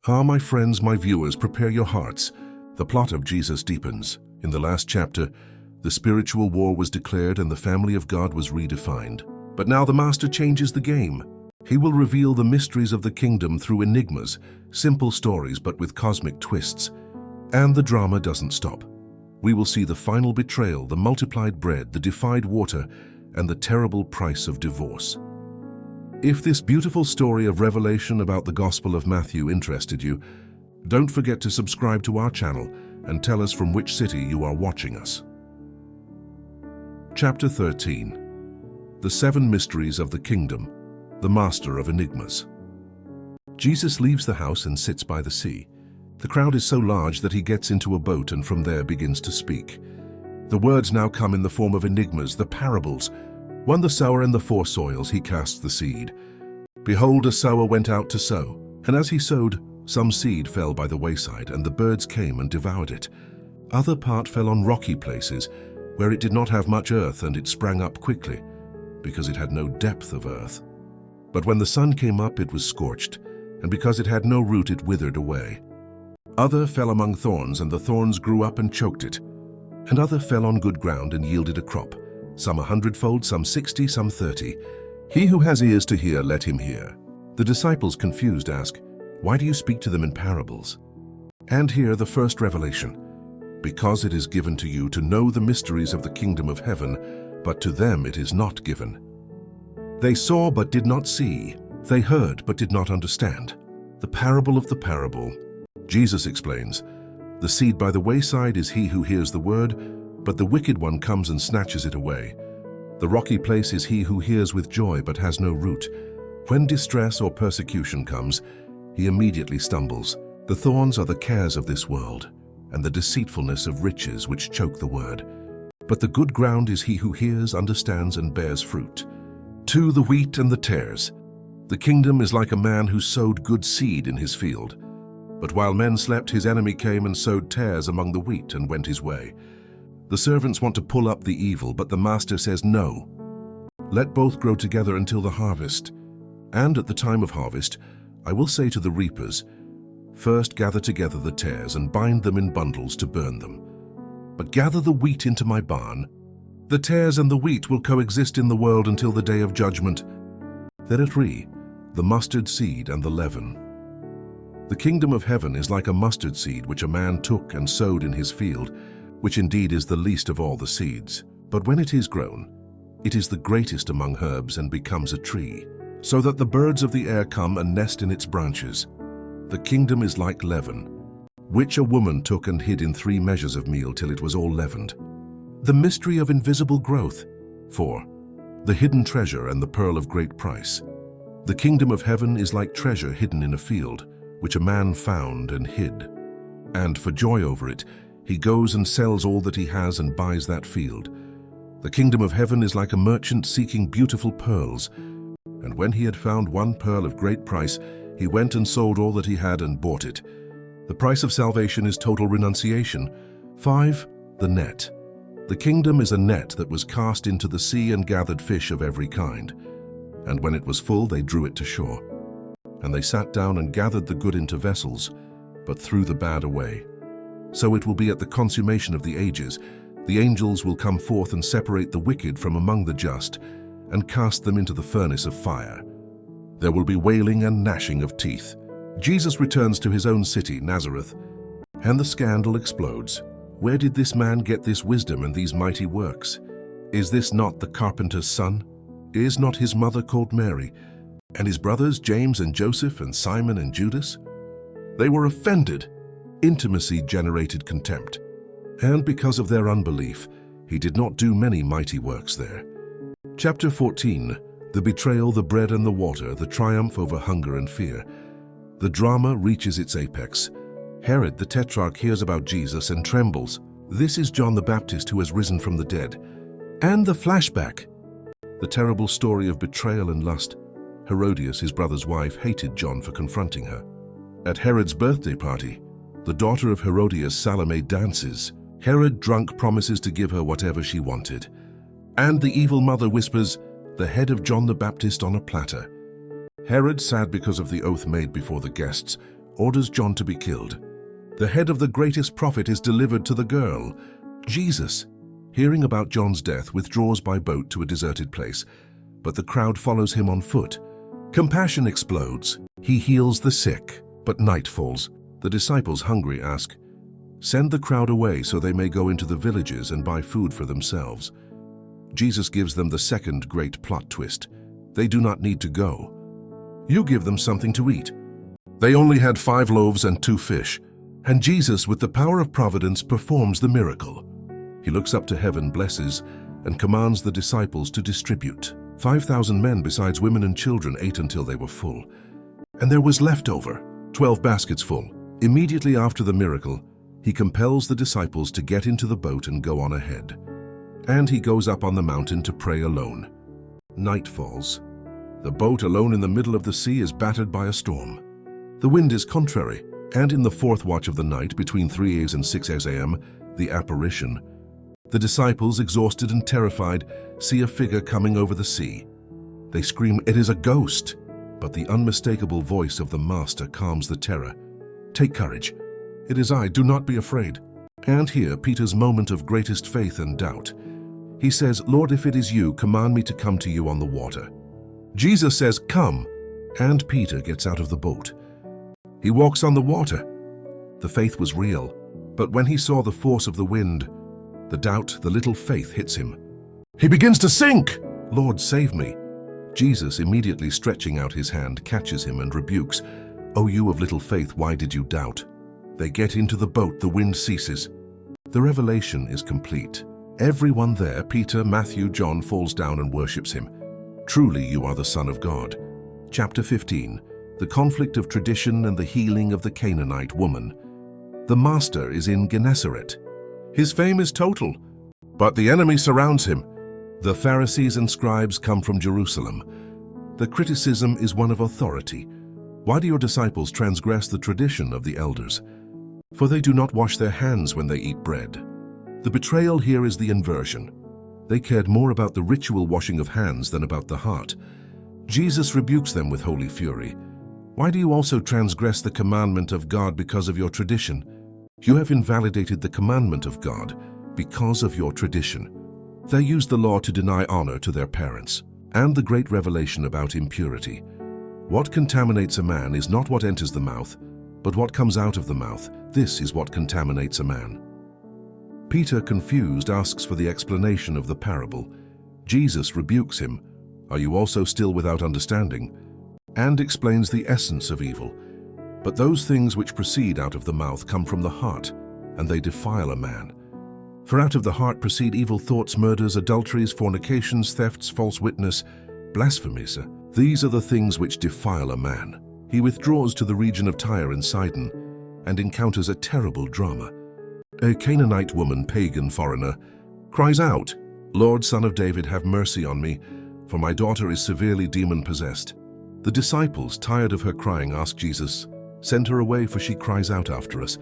My friends, my viewers, prepare your hearts. The plot of Jesus deepens. In the last chapter, the spiritual war was declared and the family of God was redefined. But now the Master changes the game. He will reveal the mysteries of the kingdom through enigmas, simple stories but with cosmic twists. And the drama doesn't stop. We will see the final betrayal, the multiplied bread, the defied water, and the terrible price of divorce. If this beautiful story of revelation about the Gospel of Matthew interested you, don't forget to subscribe to our channel and tell us from which city you are watching us. Chapter 13. The Seven Mysteries of the Kingdom, the Master of Enigmas. Jesus leaves the house and sits by the sea. The crowd is so large that he gets into a boat and from there begins to speak. The words now come in the form of enigmas, the parables. One the sower and the four soils, he casts the seed. Behold, a sower went out to sow, and as he sowed, some seed fell by the wayside, and the birds came and devoured it. Other part fell on rocky places, where it did not have much earth, and it sprang up quickly, because it had no depth of earth. But when the sun came up, it was scorched, and because it had no root, it withered away. Other fell among thorns, and the thorns grew up and choked it. And other fell on good ground and yielded a crop, some 100-fold, some 60, some 30. He who has ears to hear, let him hear. The disciples, confused, ask, "Why do you speak to them in parables?" And here the first revelation. Because it is given to you to know the mysteries of the kingdom of heaven, but to them it is not given. They saw but did not see. They heard but did not understand. The parable of the parable. Jesus explains, "The seed by the wayside is he who hears the word, but the wicked one comes and snatches it away. The rocky place is he who hears with joy but has no root. When distress or persecution comes, he immediately stumbles. The thorns are the cares of this world, and the deceitfulness of riches which choke the word. But the good ground is he who hears, understands, and bears fruit. To the wheat and the tares. The kingdom is like a man who sowed good seed in his field. But while men slept, his enemy came and sowed tares among the wheat and went his way. The servants want to pull up the evil, but the master says no. Let both grow together until the harvest. And at the time of harvest, I will say to the reapers, first gather together the tares and bind them in bundles to burn them. But gather the wheat into my barn. The tares and the wheat will coexist in the world until the day of judgment. There are three, the mustard seed and the leaven. The kingdom of heaven is like a mustard seed which a man took and sowed in his field, which indeed is the least of all the seeds. But when it is grown, it is the greatest among herbs and becomes a tree, so that the birds of the air come and nest in its branches. The kingdom is like leaven, which a woman took and hid in 3 measures of meal till it was all leavened. The mystery of invisible growth. 4. The hidden treasure and the pearl of great price. The kingdom of heaven is like treasure hidden in a field, which a man found and hid. And for joy over it, he goes and sells all that he has and buys that field. The kingdom of heaven is like a merchant seeking beautiful pearls. And when he had found one pearl of great price, he went and sold all that he had and bought it. The price of salvation is total renunciation. 5. The net. The kingdom is a net that was cast into the sea and gathered fish of every kind. And when it was full, they drew it to shore. And they sat down and gathered the good into vessels, but threw the bad away. So it will be at the consummation of the ages. The angels will come forth and separate the wicked from among the just, and cast them into the furnace of fire. There will be wailing and gnashing of teeth. Jesus returns to his own city, Nazareth, and the scandal explodes. Where did this man get this wisdom and these mighty works? Is this not the carpenter's son? Is not his mother called Mary? And his brothers James and Joseph and Simon and Judas? They were offended. Intimacy generated contempt. And because of their unbelief, he did not do many mighty works there. Chapter 14. The betrayal, the bread and the water, the triumph over hunger and fear. The drama reaches its apex. Herod the Tetrarch hears about Jesus and trembles. This is John the Baptist who has risen from the dead. And the flashback. The terrible story of betrayal and lust. Herodias, his brother's wife, hated John for confronting her. At Herod's birthday party, the daughter of Herodias, Salome, dances. Herod, drunk, promises to give her whatever she wanted. And the evil mother whispers, the head of John the Baptist on a platter. Herod, sad because of the oath made before the guests, orders John to be killed. The head of the greatest prophet is delivered to the girl. Jesus, hearing about John's death, withdraws by boat to a deserted place, but the crowd follows him on foot. Compassion explodes. He heals the sick, but night falls. The disciples, hungry, ask, "Send the crowd away so they may go into the villages and buy food for themselves." Jesus gives them the second great plot twist. They do not need to go. You give them something to eat. They only had 5 loaves and 2 fish, and Jesus, with the power of providence, performs the miracle. He looks up to heaven, blesses, and commands the disciples to distribute. 5,000 men besides women and children ate until they were full. And there was leftover, 12 baskets full. Immediately after the miracle, he compels the disciples to get into the boat and go on ahead. And he goes up on the mountain to pray alone. Night falls. The boat, alone in the middle of the sea, is battered by a storm. The wind is contrary, and in the 4th watch of the night, between 3 a.m. and 6 a.m., the apparition. The disciples, exhausted and terrified, see a figure coming over the sea. They scream, "It is a ghost!" But the unmistakable voice of the Master calms the terror. "Take courage. It is I, do not be afraid." And here Peter's moment of greatest faith and doubt. He says, "Lord, if it is you, command me to come to you on the water." Jesus says, "Come," and Peter gets out of the boat. He walks on the water. The faith was real, but when he saw the force of the wind, the doubt, the little faith hits him. He begins to sink. "Lord, save me." Jesus, immediately stretching out his hand, catches him and rebukes, "O you of little faith, why did you doubt?" They get into the boat, the wind ceases. The revelation is complete. Everyone there, Peter, Matthew, John, falls down and worships him. "Truly you are the Son of God." Chapter 15. The conflict of tradition and the healing of the Canaanite woman. The Master is in Gennesaret. His fame is total, but the enemy surrounds him. The Pharisees and scribes come from Jerusalem. The criticism is one of authority. "Why do your disciples transgress the tradition of the elders? For they do not wash their hands when they eat bread." The betrayal here is the inversion. They cared more about the ritual washing of hands than about the heart. Jesus rebukes them with holy fury. "Why do you also transgress the commandment of God because of your tradition? You have invalidated the commandment of God because of your tradition." They used the law to deny honor to their parents, and the great revelation about impurity. What contaminates a man is not what enters the mouth, but what comes out of the mouth. This is what contaminates a man. Peter, confused, asks for the explanation of the parable. Jesus rebukes him. "Are you also still without understanding?" and explains the essence of evil. "But those things which proceed out of the mouth come from the heart, and they defile a man. For out of the heart proceed evil thoughts, murders, adulteries, fornications, thefts, false witness, blasphemies. These are the things which defile a man." He withdraws to the region of Tyre and Sidon and encounters a terrible drama. A Canaanite woman, pagan foreigner, cries out, "Lord, Son of David, have mercy on me, for my daughter is severely demon-possessed." The disciples, tired of her crying, ask Jesus, "Send her away, for she cries out after us."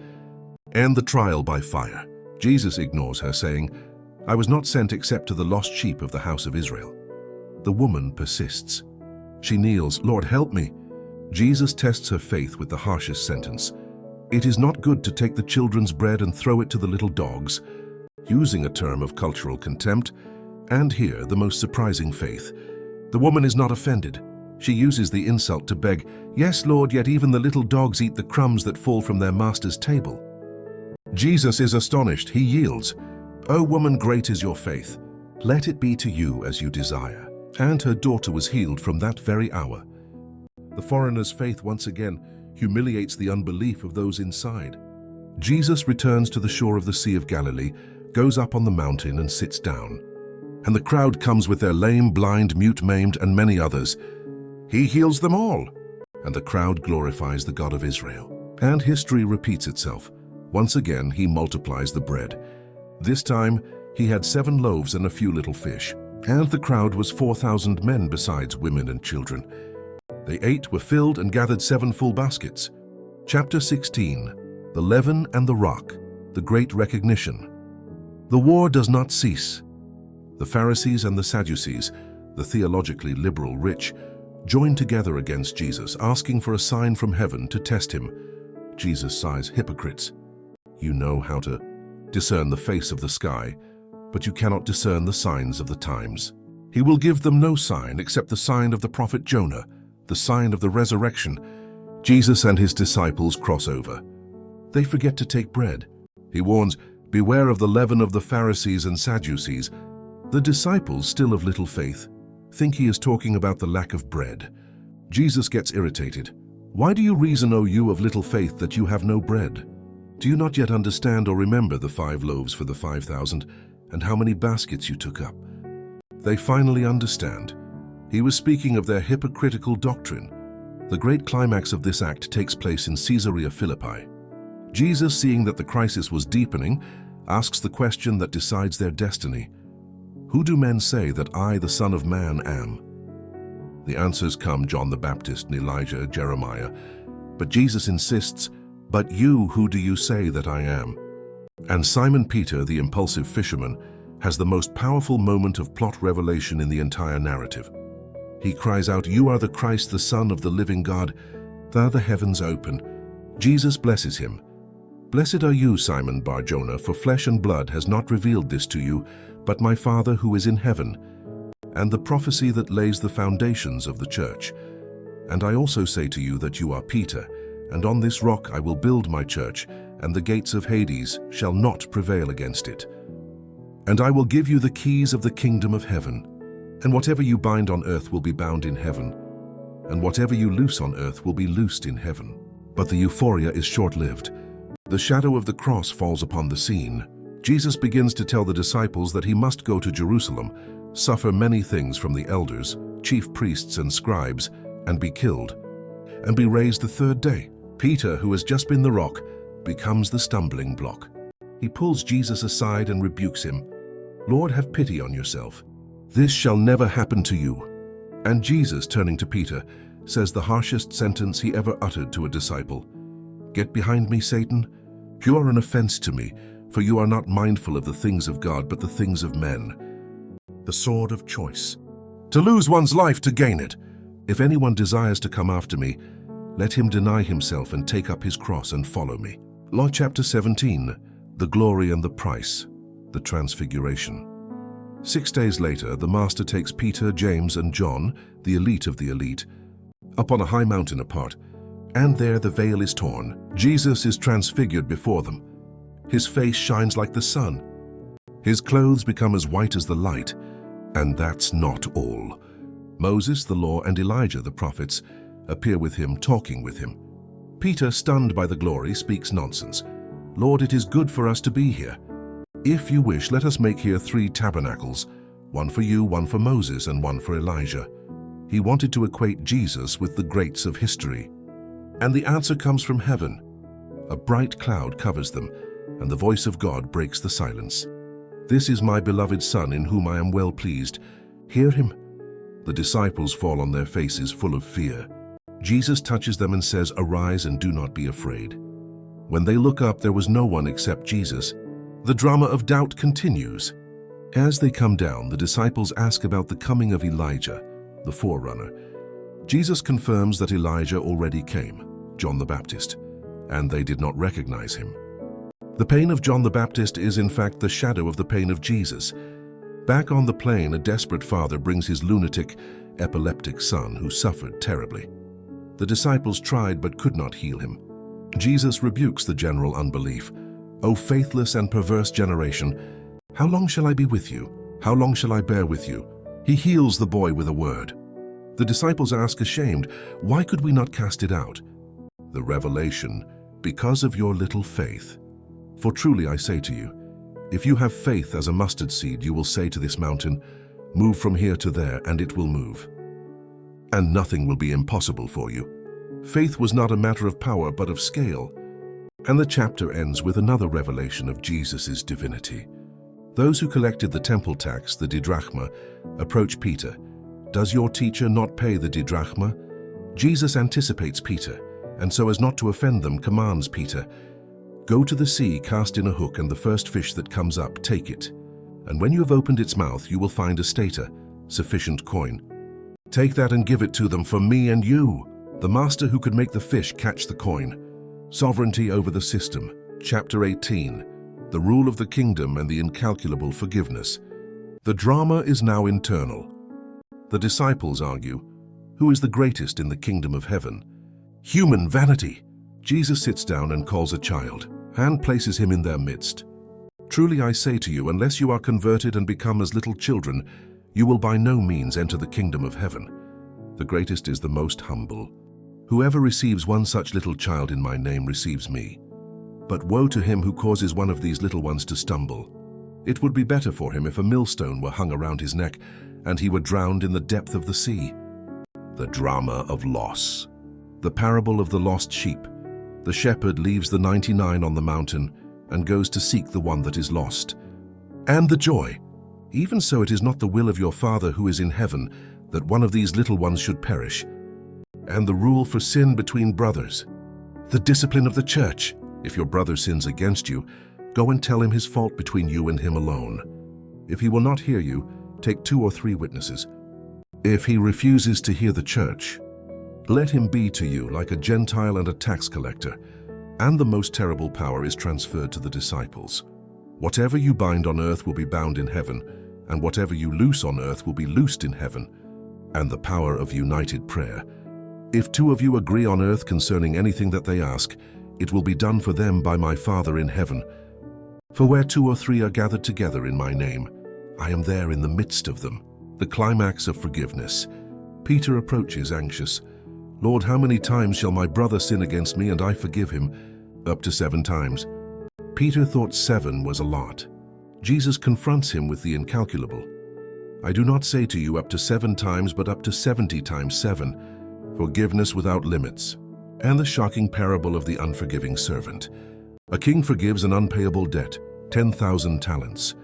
And the trial by fire. Jesus ignores her, saying, "I was not sent except to the lost sheep of the house of Israel." The woman persists. She kneels, "Lord, help me." Jesus tests her faith with the harshest sentence. "It is not good to take the children's bread and throw it to the little dogs," using a term of cultural contempt. And here, the most surprising faith. The woman is not offended. She uses the insult to beg, "Yes, Lord, yet even the little dogs eat the crumbs that fall from their master's table." Jesus is astonished. He yields. "O woman, great is your faith. Let it be to you as you desire." And her daughter was healed from that very hour. The foreigner's faith once again humiliates the unbelief of those inside. Jesus returns to the shore of the Sea of Galilee, goes up on the mountain and sits down. And the crowd comes with their lame, blind, mute, maimed, and many others. He heals them all, and the crowd glorifies the God of Israel. And history repeats itself. Once again, he multiplies the bread. This time, he had 7 loaves and a few little fish, and the crowd was 4,000 men besides women and children. They ate, were filled, and gathered 7 full baskets. Chapter 16. The Leaven and the Rock, the Great Recognition. The war does not cease. The Pharisees and the Sadducees, the theologically liberal rich, join together against Jesus, asking for a sign from heaven to test him. Jesus sighs, "Hypocrites! You know how to discern the face of the sky, but you cannot discern the signs of the times. He will give them no sign except the sign of the prophet Jonah, the sign of the resurrection." Jesus and his disciples cross over. They forget to take bread. He warns, "Beware of the leaven of the Pharisees and Sadducees." The disciples, still of little faith, think he is talking about the lack of bread. Jesus gets irritated. "Why do you reason, O you of little faith, that you have no bread? Do you not yet understand or remember the 5 loaves for the 5,000 and how many baskets you took up?" They finally understand. He was speaking of their hypocritical doctrine. The great climax of this act takes place in Caesarea Philippi. Jesus, seeing that the crisis was deepening, asks the question that decides their destiny. "Who do men say that I, the Son of Man, am?" The answers come: John the Baptist, Elijah, Jeremiah. But Jesus insists, "But you, who do you say that I am?" And Simon Peter, the impulsive fisherman, has the most powerful moment of plot revelation in the entire narrative. He cries out, "You are the Christ, the Son of the living God." There the heavens open. Jesus blesses him. "Blessed are you, Simon Bar-Jonah, for flesh and blood has not revealed this to you, but my Father who is in heaven." And the prophecy that lays the foundations of the church. "And I also say to you that you are Peter, and on this rock I will build my church, and the gates of Hades shall not prevail against it. And I will give you the keys of the kingdom of heaven. And whatever you bind on earth will be bound in heaven, and whatever you loose on earth will be loosed in heaven." But the euphoria is short-lived. The shadow of the cross falls upon the scene. Jesus begins to tell the disciples that he must go to Jerusalem, suffer many things from the elders, chief priests and scribes, and be killed, and be raised the 3rd day. Peter, who has just been the rock, becomes the stumbling block. He pulls Jesus aside and rebukes him. "Lord, have pity on yourself. This shall never happen to you." And Jesus, turning to Peter, says the harshest sentence he ever uttered to a disciple. "Get behind me, Satan. You are an offense to me, for you are not mindful of the things of God, but the things of men." The sword of choice. To lose one's life to gain it. "If anyone desires to come after me, let him deny himself and take up his cross and follow me." Law chapter 17, the glory and the price, the transfiguration. 6 days later, the Master takes Peter, James, and John, the elite of the elite, up on a high mountain apart, and there the veil is torn. Jesus is transfigured before them. His face shines like the sun. His clothes become as white as the light. And that's not all. Moses, the law, and Elijah, the prophets, appear with him, talking with him. Peter, stunned by the glory, speaks nonsense. "Lord, it is good for us to be here. If you wish, let us make here 3 tabernacles, one for you, one for Moses, and one for Elijah." He wanted to equate Jesus with the greats of history. And the answer comes from heaven. A bright cloud covers them, and the voice of God breaks the silence. "This is my beloved Son, in whom I am well pleased. Hear him." The disciples fall on their faces, full of fear. Jesus touches them and says, "Arise and do not be afraid." When they look up, there was no one except Jesus. The drama of doubt continues. As they come down, the disciples ask about the coming of Elijah, the forerunner. Jesus confirms that Elijah already came, John the Baptist, and they did not recognize him. The pain of John the Baptist is in fact the shadow of the pain of Jesus. Back on the plain, a desperate father brings his lunatic, epileptic son who suffered terribly. The disciples tried but could not heal him. Jesus rebukes the general unbelief. "O faithless and perverse generation, how long shall I be with you? How long shall I bear with you?" He heals the boy with a word. The disciples ask ashamed, "Why could we not cast it out?" The revelation, "Because of your little faith. For truly I say to you, if you have faith as a mustard seed, you will say to this mountain, 'Move from here to there,' and it will move. And nothing will be impossible for you." Faith was not a matter of power, but of scale. And the chapter ends with another revelation of Jesus' divinity. Those who collected the temple tax, the didrachma, approach Peter. "Does your teacher not pay the didrachma?" Jesus anticipates Peter, and so as not to offend them, commands Peter, "Go to the sea, cast in a hook, and the first fish that comes up, take it. And when you have opened its mouth, you will find a stater, sufficient coin. Take that and give it to them for me and you." The master who could make the fish catch the coin. Sovereignty over the system. Chapter 18. The rule of the kingdom and the incalculable forgiveness. The drama is now internal. The disciples argue, who is the greatest in the kingdom of heaven? Human vanity. Jesus sits down and calls a child, and places him in their midst. Truly I say to you, unless you are converted and become as little children, you will by no means enter the kingdom of heaven. The greatest is the most humble. Whoever receives one such little child in my name receives me. But woe to him who causes one of these little ones to stumble. It would be better for him if a millstone were hung around his neck and he were drowned in the depth of the sea. The drama of loss. The parable of the lost sheep. The shepherd leaves the 99 on the mountain and goes to seek the one that is lost. And the joy. Even so it is not the will of your Father who is in heaven that one of these little ones should perish. And the rule for sin between brothers. The discipline of the church. If your brother sins against you, go and tell him his fault between you and him alone. If he will not hear you, take 2 or 3 witnesses. If he refuses to hear the church, let him be to you like a Gentile and a tax collector. And the most terrible power is transferred to the disciples. Whatever you bind on earth will be bound in heaven, and whatever you loose on earth will be loosed in heaven. And the power of united prayer. If 2 of you agree on earth concerning anything that they ask, it will be done for them by my Father in heaven. For where 2 or 3 are gathered together in my name, I am there in the midst of them. The climax of forgiveness. Peter approaches anxious. Lord, how many times shall my brother sin against me and I forgive him? Up to 7 times. Peter thought 7 was a lot. Jesus confronts him with the incalculable. I do not say to you up to 7 times, but up to 70 times 7. Forgiveness without limits. And the shocking parable of the unforgiving servant. A king forgives an unpayable debt, 10,000 talents.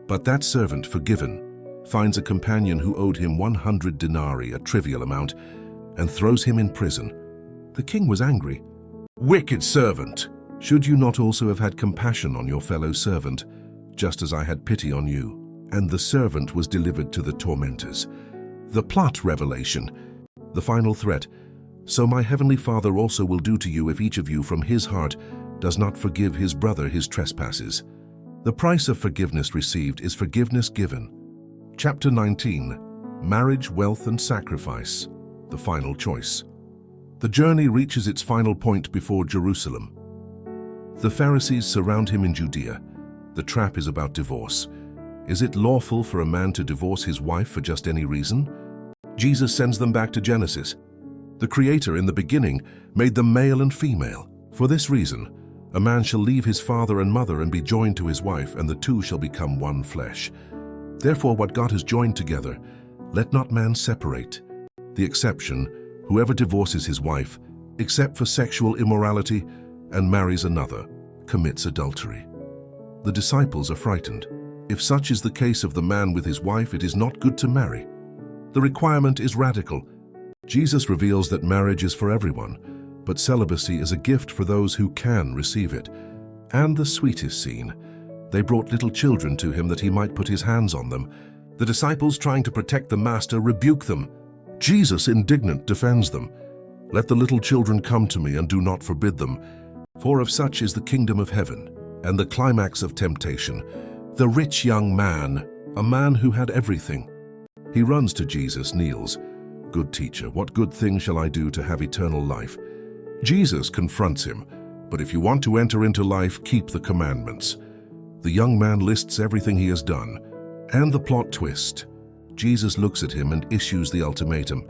But that servant, forgiven, finds a companion who owed him 100 denarii, a trivial amount, and throws him in prison. The king was angry. Wicked servant! Should you not also have had compassion on your fellow servant, just as I had pity on you? And the servant was delivered to the tormentors. The plot revelation. The final threat. So my heavenly Father also will do to you if each of you from his heart does not forgive his brother his trespasses. The price of forgiveness received is forgiveness given. Chapter 19. Marriage, Wealth, and Sacrifice. The final choice. The journey reaches its final point before Jerusalem. The Pharisees surround him in Judea. The trap is about divorce. Is it lawful for a man to divorce his wife for just any reason? Jesus sends them back to Genesis. The Creator in the beginning made them male and female. For this reason, a man shall leave his father and mother and be joined to his wife, and the 2 shall become one flesh. Therefore, what God has joined together, let not man separate. The exception, whoever divorces his wife, except for sexual immorality, and marries another, commits adultery. The disciples are frightened. If such is the case of the man with his wife, it is not good to marry. The requirement is radical. Jesus reveals that marriage is for everyone, but celibacy is a gift for those who can receive it. And the sweetest scene. They brought little children to him that he might put his hands on them. The disciples, trying to protect the master, rebuke them. Jesus, indignant, defends them. Let the little children come to me, and do not forbid them, for of such is the kingdom of heaven. And the climax of temptation. The rich young man, a man who had everything. He runs to Jesus, kneels. Good teacher, what good thing shall I do to have eternal life? Jesus confronts him. But if you want to enter into life, keep the commandments. The young man lists everything he has done. And the plot twist. Jesus looks at him and issues the ultimatum.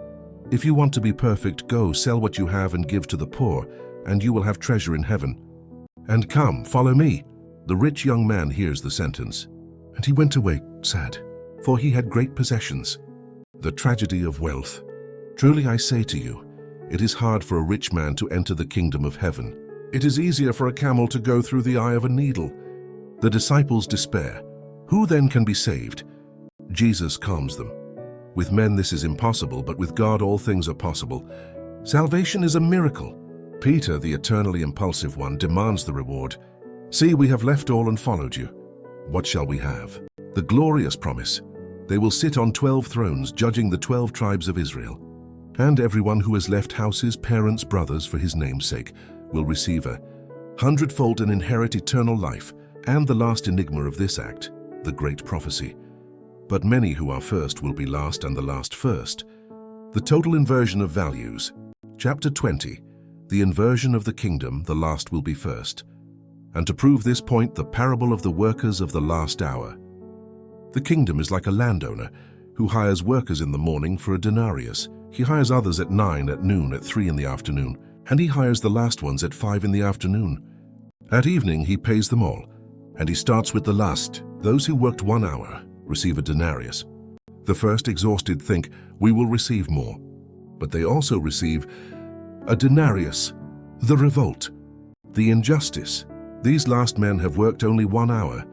If you want to be perfect, go, sell what you have and give to the poor, and you will have treasure in heaven. And come, follow me. The rich young man hears the sentence. And he went away sad, for he had great possessions. The tragedy of wealth. Truly I say to you, it is hard for a rich man to enter the kingdom of heaven. It is easier for a camel to go through the eye of a needle. The disciples despair. Who then can be saved? Jesus calms them. With men this is impossible, but with God all things are possible. Salvation is a miracle. Peter, the eternally impulsive one, demands the reward. See, we have left all and followed you. What shall we have? The glorious promise. They will sit on 12 thrones, judging the 12 tribes of Israel. And everyone who has left houses, parents, brothers for his name's sake will receive 100-fold and inherit eternal life, and the last enigma of this act, the great prophecy. But many who are first will be last and the last first. The total inversion of values. Chapter 20. The inversion of the kingdom, the last will be first. And to prove this point, the parable of the workers of the last hour. The kingdom is like a landowner who hires workers in the morning for a denarius. He hires others at 9, at noon, at 3 in the afternoon, and he hires the last ones at 5 in the afternoon. At evening he pays them all, and he starts with the last. Those who worked 1 hour receive a denarius. The first exhausted think, we will receive more. But they also receive a denarius. The revolt, the injustice. These last men have worked only 1 hour,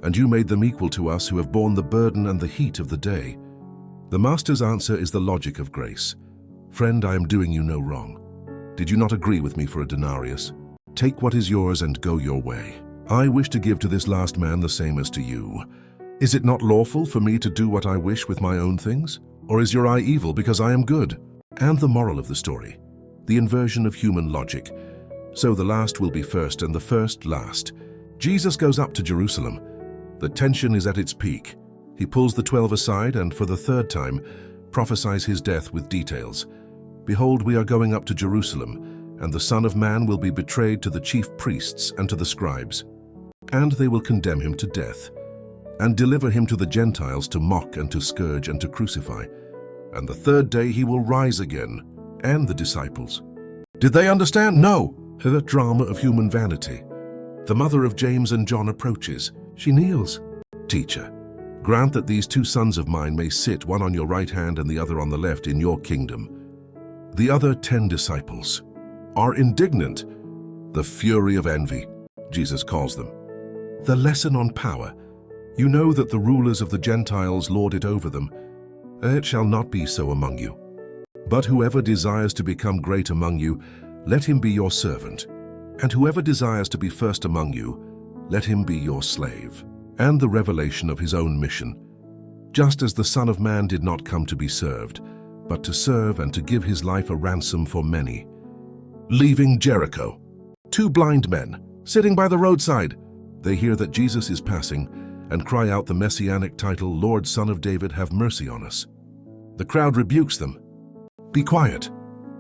and you made them equal to us who have borne the burden and the heat of the day. The master's answer is the logic of grace. Friend, I am doing you no wrong. Did you not agree with me for a denarius? Take what is yours and go your way. I wish to give to this last man the same as to you. Is it not lawful for me to do what I wish with my own things? Or is your eye evil because I am good? And the moral of the story, the inversion of human logic. So the last will be first and the first last. Jesus goes up to Jerusalem. The tension is at its peak. He pulls the 12 aside and for the third time prophesies his death with details. Behold, we are going up to Jerusalem, and the Son of Man will be betrayed to the chief priests and to the scribes. And they will condemn him to death, and deliver him to the Gentiles to mock and to scourge and to crucify. And the third day he will rise again, and the disciples. Did they understand? No. The drama of human vanity. The mother of James and John approaches. She kneels. Teacher, grant that these 2 sons of mine may sit, one on your right hand and the other on the left, in your kingdom. The other 10 disciples are indignant. The fury of envy, Jesus calls them. The lesson on power. You know that the rulers of the Gentiles lord it over them. It shall not be so among you. But whoever desires to become great among you, let him be your servant. And whoever desires to be first among you, let him be your slave. And the revelation of his own mission. Just as the Son of Man did not come to be served, but to serve and to give his life a ransom for many. Leaving Jericho. 2 blind men, sitting by the roadside. They hear that Jesus is passing and cry out the messianic title, Lord, Son of David, have mercy on us. The crowd rebukes them. Be quiet.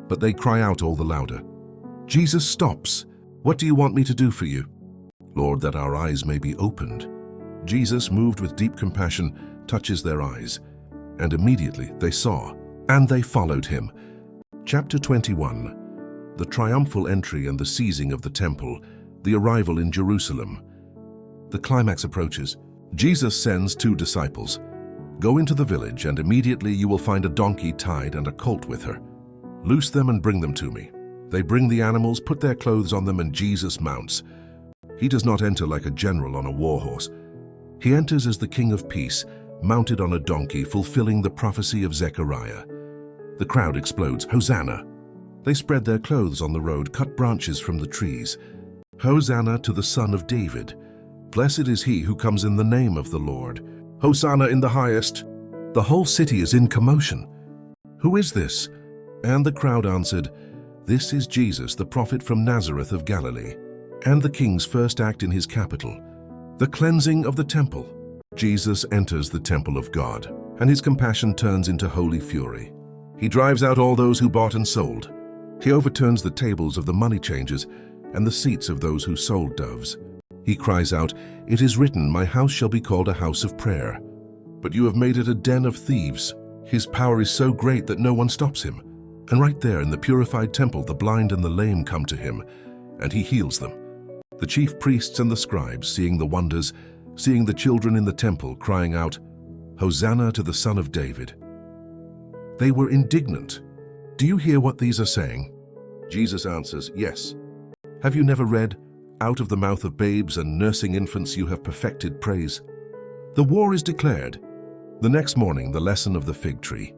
But they cry out all the louder. Jesus stops. What do you want me to do for you? Lord, that our eyes may be opened. Jesus, moved with deep compassion, touches their eyes. And immediately they saw, and they followed him. Chapter 21. The triumphal entry and the seizing of the temple, the arrival in Jerusalem. The climax approaches. Jesus sends 2 disciples. Go into the village, and immediately you will find a donkey tied and a colt with her. Loose them and bring them to me. They bring the animals, put their clothes on them, and Jesus mounts. He does not enter like a general on a war horse. He enters as the King of Peace, mounted on a donkey, fulfilling the prophecy of Zechariah. The crowd explodes, Hosanna! They spread their clothes on the road, cut branches from the trees. Hosanna to the Son of David! Blessed is he who comes in the name of the Lord. Hosanna in the highest! The whole city is in commotion. Who is this? And the crowd answered, This is Jesus, the prophet from Nazareth of Galilee. And the king's first act in his capital, the cleansing of the temple. Jesus enters the temple of God, and his compassion turns into holy fury. He drives out all those who bought and sold. He overturns the tables of the money changers and the seats of those who sold doves. He cries out, It is written, my house shall be called a house of prayer. But you have made it a den of thieves. His power is so great that no one stops him. And right there in the purified temple, the blind and the lame come to him, and he heals them. The chief priests and the scribes, seeing the wonders, seeing the children in the temple, crying out, Hosanna to the Son of David. They were indignant. Do you hear what these are saying? Jesus answers, Yes. Have you never read, Out of the mouth of babes and nursing infants you have perfected praise? The war is declared. The next morning, the lesson of the fig tree.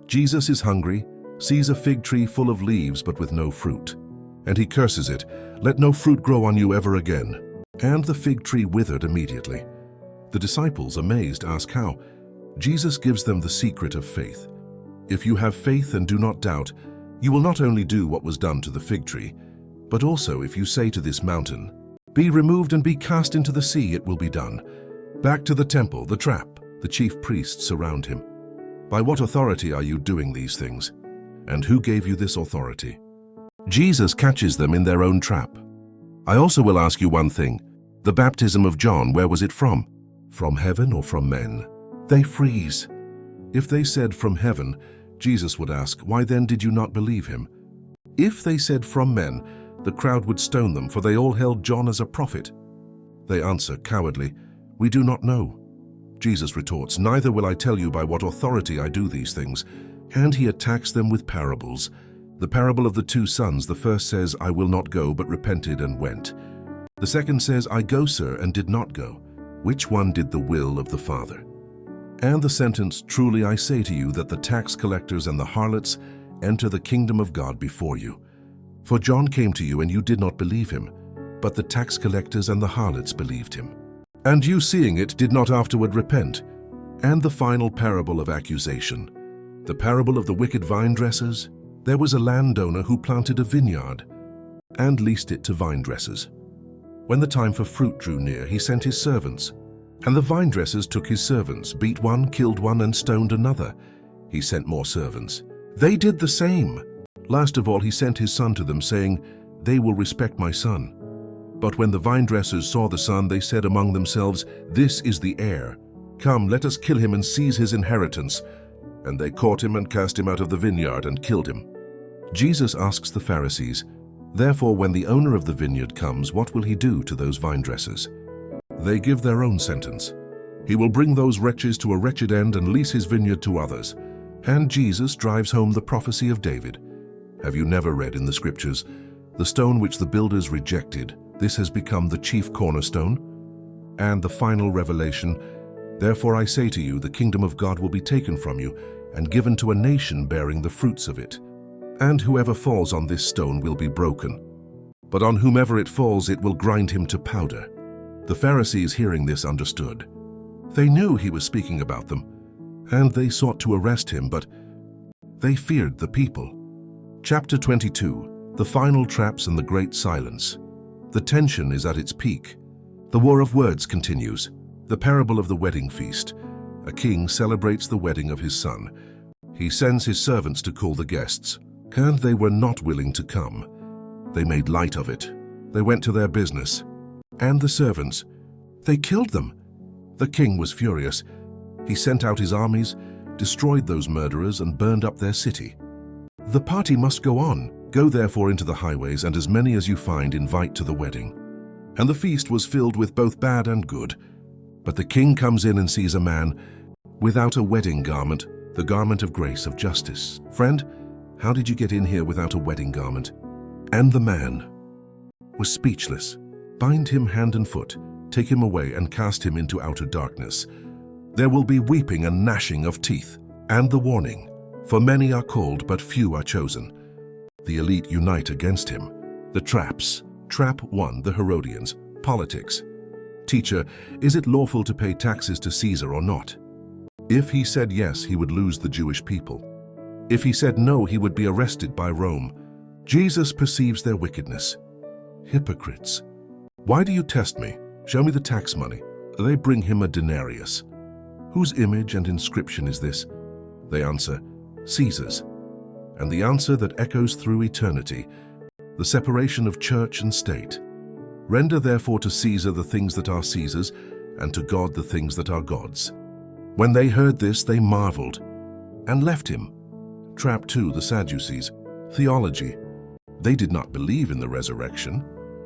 Jesus is hungry, sees a fig tree full of leaves but with no fruit. And he curses it, Let no fruit grow on you ever again. And the fig tree withered immediately. The disciples, amazed, ask how. Jesus gives them the secret of faith. If you have faith and do not doubt, you will not only do what was done to the fig tree, But also if you say to this mountain, 'Be removed and be cast into the sea,' it will be done. Back to the temple, the trap, the chief priests surround him. By what authority are you doing these things? And who gave you this authority?" Jesus catches them in their own trap. "I also will ask you one thing. The baptism of John, where was it from? From heaven or from men?" They freeze. If they said from heaven, Jesus would ask, "Why then did you not believe him?" If they said from men, the crowd would stone them, for they all held John as a prophet. They answer cowardly, "We do not know." Jesus retorts, "Neither will I tell you by what authority I do these things." And he attacks them with parables. The parable of the two sons, the first says, "I will not go," but repented and went. The second says, "I go, sir," and did not go. Which one did the will of the Father? And the sentence, "Truly I say to you that the tax collectors and the harlots enter the kingdom of God before you. For John came to you and you did not believe him, but the tax collectors and the harlots believed him. And you, seeing it, did not afterward repent." And the final parable of accusation, the parable of the wicked vine dressers. There was a landowner who planted a vineyard and leased it to vine dressers. When the time for fruit drew near, he sent his servants. And the vine dressers took his servants, beat one, killed one, and stoned another. He sent more servants. They did the same. Last of all, he sent his son to them, saying, "They will respect my son." But when the vine dressers saw the son, they said among themselves, "This is the heir. Come, let us kill him and seize his inheritance." And they caught him and cast him out of the vineyard and killed him. Jesus asks the Pharisees, "Therefore, when the owner of the vineyard comes, what will he do to those vine dressers?" They give their own sentence. "He will bring those wretches to a wretched end and lease his vineyard to others." And Jesus drives home the prophecy of David. Have you never read in the scriptures, "The stone which the builders rejected, this has become the chief cornerstone"? And the final revelation, "Therefore I say to you, the kingdom of God will be taken from you and given to a nation bearing the fruits of it. And whoever falls on this stone will be broken, but on whomever it falls it will grind him to powder." The Pharisees, hearing this, understood. They knew he was speaking about them, and they sought to arrest him, but they feared the people. Chapter 22, the final traps and the great silence. The tension is at its peak. The war of words continues. The parable of the wedding feast. A king celebrates the wedding of his son. He sends his servants to call the guests, and they were not willing to come. They made light of it. They went to their business. And the servants, they killed them. The king was furious. He sent out his armies, destroyed those murderers, and burned up their city. The party must go on. Go therefore into the highways, and as many as you find invite to the wedding. And the feast was filled with both bad and good. But the king comes in and sees a man without a wedding garment, the garment of grace, of justice. Friend, how did you get in here without a wedding garment? And the man was speechless. Bind him hand and foot, take him away and cast him into outer darkness. There will be weeping and gnashing of teeth. And the warning, for many are called, but few are chosen. The elite unite against him. The traps. Trap 1, the Herodians. Politics. Teacher, is it lawful to pay taxes to Caesar or not? If he said yes, he would lose the Jewish people. If he said no, he would be arrested by Rome. Jesus perceives their wickedness. Hypocrites. Why do you test me? Show me the tax money. They bring him a denarius. Whose image and inscription is this? They answer, Caesar's. And the answer that echoes through eternity, the separation of church and state. Render therefore to Caesar the things that are Caesar's, and to God the things that are God's. When they heard this, they marveled, and left him. Trap 2, the Sadducees. Theology. They did not believe in the resurrection,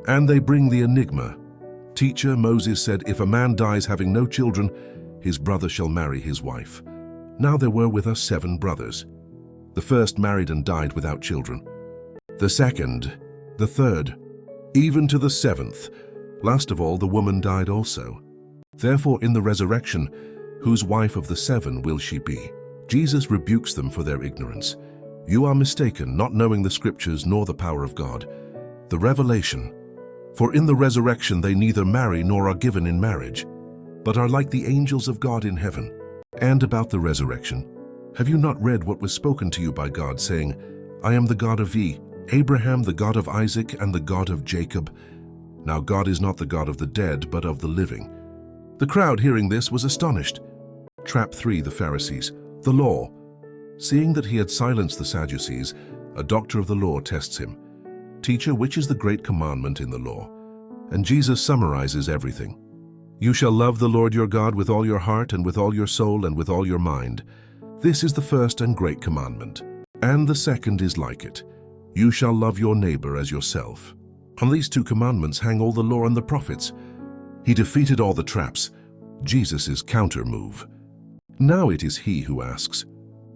and they bring the enigma. Teacher, Moses said, if a man dies having no children, his brother shall marry his wife. Now there were with us 7 brothers. The first married and died without children. The second, the third, even to the 7th. Last of all, the woman died also. Therefore, in the resurrection, whose wife of the 7 will she be? Jesus rebukes them for their ignorance. You are mistaken, not knowing the scriptures nor the power of God. The revelation. For in the resurrection they neither marry nor are given in marriage, but are like the angels of God in heaven. And about the resurrection, have you not read what was spoken to you by God, saying, I am the God of ye, Abraham, the God of Isaac, and the God of Jacob. Now God is not the God of the dead, but of the living." The crowd, hearing this, was astonished. Trap 3. The Pharisees. The law. Seeing that he had silenced the Sadducees, a doctor of the law tests him. "Teacher, which is the great commandment in the law?" And Jesus summarizes everything. "You shall love the Lord your God with all your heart and with all your soul and with all your mind. This is the first and great commandment. And the second is like it. You shall love your neighbor as yourself. On these two commandments hang all the law and the prophets." He defeated all the traps. Jesus' counter move. Now it is he who asks,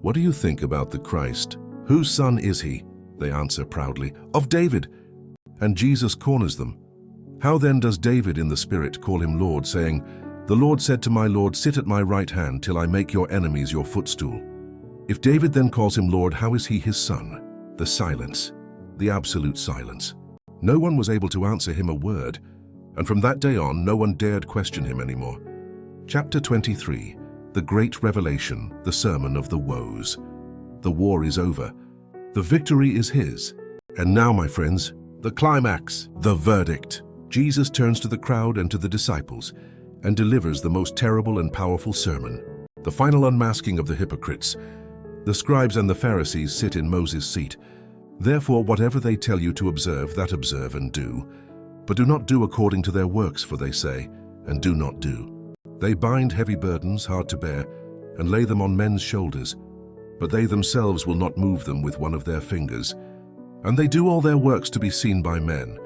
"What do you think about the Christ? Whose son is he?" They answer proudly, "Of David." And Jesus corners them. "How then does David in the Spirit call him Lord, saying, 'The Lord said to my Lord, sit at my right hand till I make your enemies your footstool'? If David then calls him Lord, how is he his son?" The silence, the absolute silence. No one was able to answer him a word, and from that day on, no one dared question him anymore. Chapter 23, the Great Revelation, the Sermon of the Woes. The war is over. The victory is his. And now, my friends, the climax, the verdict. Jesus turns to the crowd and to the disciples and delivers the most terrible and powerful sermon, the final unmasking of the hypocrites. The scribes and the Pharisees sit in Moses' seat. "Therefore, whatever they tell you to observe, that observe and do. But do not do according to their works, for they say, and do not do. They bind heavy burdens, hard to bear, and lay them on men's shoulders, but they themselves will not move them with one of their fingers. And they do all their works to be seen by men.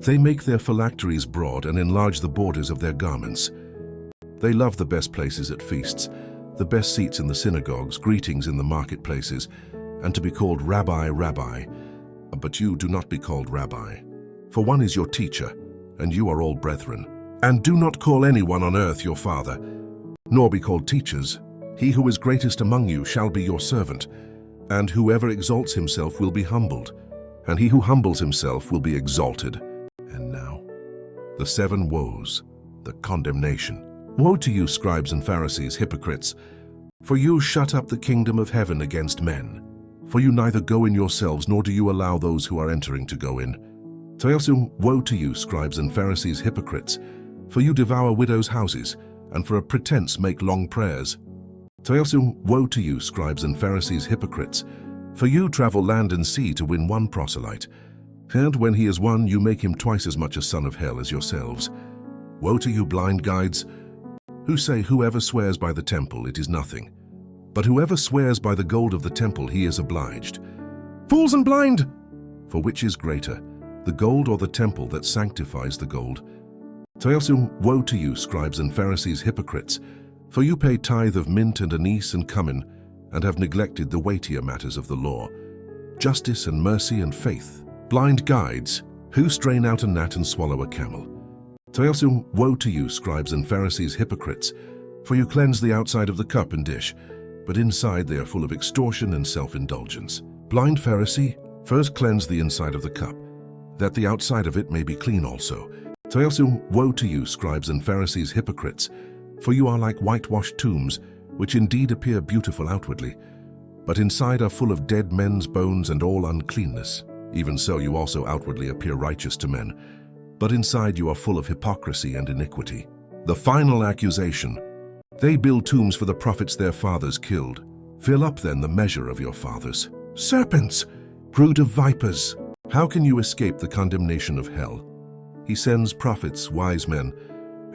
They make their phylacteries broad and enlarge the borders of their garments. They love the best places at feasts, the best seats in the synagogues, greetings in the marketplaces, and to be called Rabbi, Rabbi. But you do not be called Rabbi, for one is your teacher, and you are all brethren. And do not call anyone on earth your father, nor be called teachers. He who is greatest among you shall be your servant, and whoever exalts himself will be humbled, and he who humbles himself will be exalted." And now, the 7 woes, the condemnation. "Woe to you, scribes and Pharisees, hypocrites! For you shut up the kingdom of heaven against men. For you neither go in yourselves, nor do you allow those who are entering to go in. So woe to you, scribes and Pharisees, hypocrites! For you devour widows' houses, and for a pretense make long prayers. So woe to you, scribes and Pharisees, hypocrites! For you travel land and sea to win one proselyte, and when he is won, you make him twice as much a son of hell as yourselves. Woe to you, blind guides, who say, whoever swears by the temple, it is nothing. But whoever swears by the gold of the temple, he is obliged. Fools and blind! For which is greater, the gold or the temple that sanctifies the gold? So woe to you, scribes and Pharisees, hypocrites! For you pay tithe of mint and anise and cumin, and have neglected the weightier matters of the law, justice and mercy and faith. Blind guides, who strain out a gnat and swallow a camel. So woe to you, scribes and Pharisees, hypocrites! For you cleanse the outside of the cup and dish, but inside they are full of extortion and self-indulgence. Blind Pharisee, first cleanse the inside of the cup, that the outside of it may be clean also. So woe to you, scribes and Pharisees, hypocrites! For you are like whitewashed tombs, which indeed appear beautiful outwardly, but inside are full of dead men's bones and all uncleanness. Even so you also outwardly appear righteous to men, but inside you are full of hypocrisy and iniquity. The final accusation. They build tombs for the prophets their fathers killed. Fill up then the measure of your fathers. Serpents, brood of vipers, how can you escape the condemnation of hell? He sends prophets, wise men,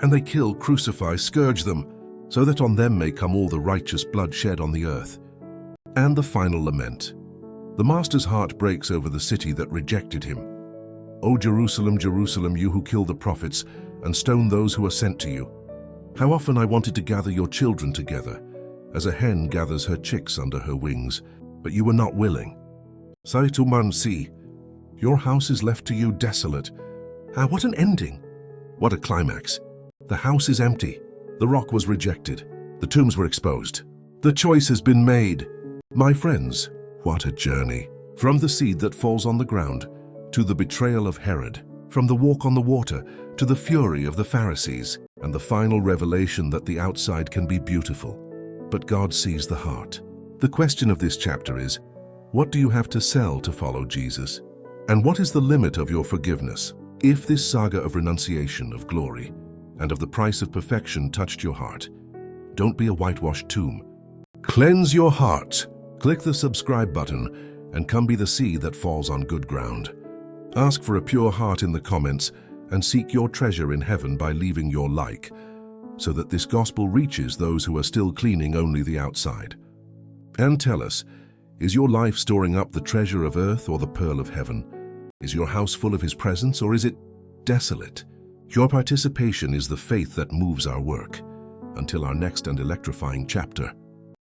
and they kill, crucify, scourge them, so that on them may come all the righteous blood shed on the earth. And the final lament. The master's heart breaks over the city that rejected him. O Jerusalem, Jerusalem, you who kill the prophets and stone those who are sent to you. How often I wanted to gather your children together, as a hen gathers her chicks under her wings, but you were not willing. See, your house is left to you desolate. Ah, what an ending! What a climax! The house is empty. The rock was rejected. The tombs were exposed. The choice has been made. My friends, what a journey! From the seed that falls on the ground, to the betrayal of Herod, from the walk on the water, to the fury of the Pharisees, and the final revelation that the outside can be beautiful, but God sees the heart. The question of this chapter is, what do you have to sell to follow Jesus? And what is the limit of your forgiveness? If this saga of renunciation, of glory, and of the price of perfection touched your heart, don't be a whitewashed tomb. Cleanse your heart. Click the subscribe button and come be the seed that falls on good ground. Ask for a pure heart in the comments and seek your treasure in heaven by leaving your like, so that this gospel reaches those who are still cleaning only the outside. And tell us, is your life storing up the treasure of earth or the pearl of heaven? Is your house full of His presence, or is it desolate? Your participation is the faith that moves our work. Until our next and electrifying chapter.